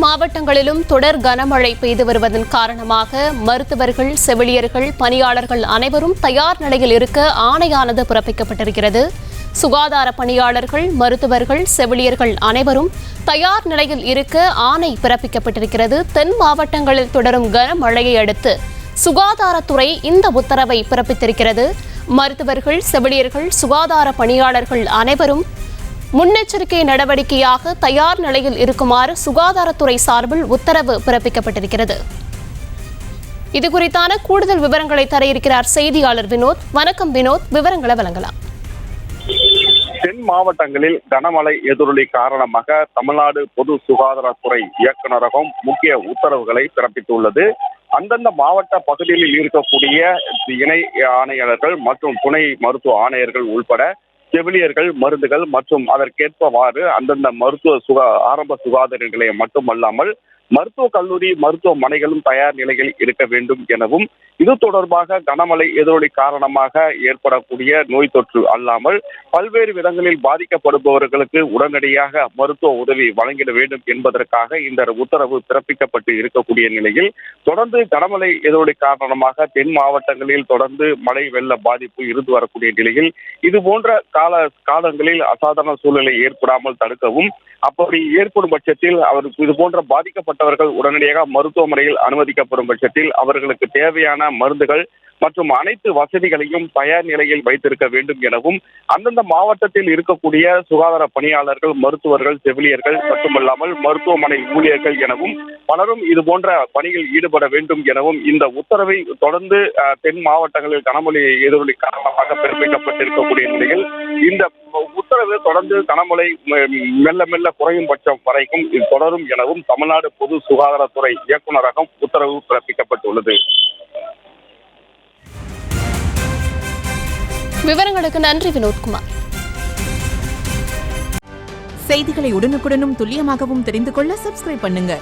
மாவட்டங்களிலும் தொடர் கனமழை பெய்து வருவதன் காரணமாக மருத்துவர்கள், செவிலியர்கள், பணியாளர்கள் அனைவரும் தயார் நிலையில் இருக்க ஆணையானது பிறப்பிக்கப்பட்டிருக்கிறது. சுகாதார பணியாளர்கள், மருத்துவர்கள், செவிலியர்கள் அனைவரும் தயார் நிலையில் இருக்க ஆணை பிறப்பிக்கப்பட்டிருக்கிறது. தென் மாவட்டங்களில் தொடரும் கனமழையை அடுத்து சுகாதாரத்துறை இந்த உத்தரவை பிறப்பித்திருக்கிறது. மருத்துவர்கள், செவிலியர்கள், சுகாதார பணியாளர்கள் அனைவரும் முன்னெச்சரிக்கை நடவடிக்கையாக தயார் நிலையில் இருக்குமாறு சுகாதாரத்துறை சார்பில் உத்தரவு பிறப்பிக்கப்பட்டிருக்கிறது. இதுகுறித்தான கூடுதல் விவரங்களை தர இருக்கிறார் செய்தியாளர் வினோத். வணக்கம் வினோத், விவரங்களை வழங்கலாம். தென் மாவட்டங்களில் கனமழை எதிரொலி காரணமாக தமிழ்நாடு பொது சுகாதாரத்துறை இயக்குநரகம் முக்கிய உத்தரவுகளை பிறப்பித்துள்ளது. அந்தந்த மாவட்ட பகுதிகளில் இருக்கக்கூடிய இணை ஆணையாளர்கள் மற்றும் துணை மருத்துவ ஆணையர்கள் உள்பட செவிலியர்கள், மருந்துகள் மற்றும் அதற்கேற்பவாறு அந்தந்த ஆரம்ப சுகாதார நிலையம் மட்டுமல்லாமல் மருத்துவக் கல்லூரி, மருத்துவமனைகளும் தயார் நிலையில் இருக்க வேண்டும் எனவும், இது தொடர்பாக கனமழை எதிரொலி காரணமாக ஏற்படக்கூடிய நோய் தொற்று அல்லாமல் பல்வேறு விதங்களில் பாதிக்கப்படுபவர்களுக்கு உடனடியாக மருத்துவ உதவி வழங்கிட வேண்டும் என்பதற்காக இந்த உத்தரவு பிறப்பிக்கப்பட்டு இருக்கக்கூடிய நிலையில், தொடர்ந்து கனமழை எதிரொலி காரணமாக தென் மாவட்டங்களில் தொடர்ந்து மழை வெள்ள பாதிப்பு இருந்து வரக்கூடிய நிலையில் இது போன்ற காலங்களில் அசாதாரண சூழ்நிலை ஏற்படாமல் தடுக்கவும், அப்படி ஏற்படும் பட்சத்தில் அவருக்கு இது போன்ற பாதிக்கப்பட்டவர்கள் உடனடியாக மருத்துவமனையில் அனுமதிக்கப்படும் பட்சத்தில் அவர்களுக்கு தேவையான மருந்துகள் மற்றும் அனைத்து வசதிகளையும் தயார் நிலையில் வைத்திருக்க வேண்டும் எனவும், அந்தந்த மாவட்டத்தில் இருக்கக்கூடிய சுகாதார பணியாளர்கள், மருத்துவர்கள், செவிலியர்கள் மட்டுமல்லாமல் மருத்துவமனை ஊழியர்கள் எனவும் பலரும் இது போன்ற பணியில் ஈடுபட வேண்டும் எனவும் இந்த உத்தரவை தொடர்ந்து தென் மாவட்டங்களில் கனமழை எதிரொலி காரணமாக பிறப்பிக்கப்பட்டிருக்கக்கூடிய நிலையில் இந்த உத்தரவு தொடர்ந்து கனமழை மெல்ல மெல்ல குறையும் பட்சம் வரைக்கும் இது தொடரும் எனவும் தமிழ்நாடு பொது சுகாதாரத்துறை இயக்குநரகம் உத்தரவு பிறப்பிக்கப்பட்டுள்ளது. விவரங்களுக்கு நன்றி வினோத்குமார். செய்திகளை உடனுக்குடனும் துல்லியமாகவும் தெரிந்து கொள்ள சப்ஸ்கிரைப் பண்ணுங்க.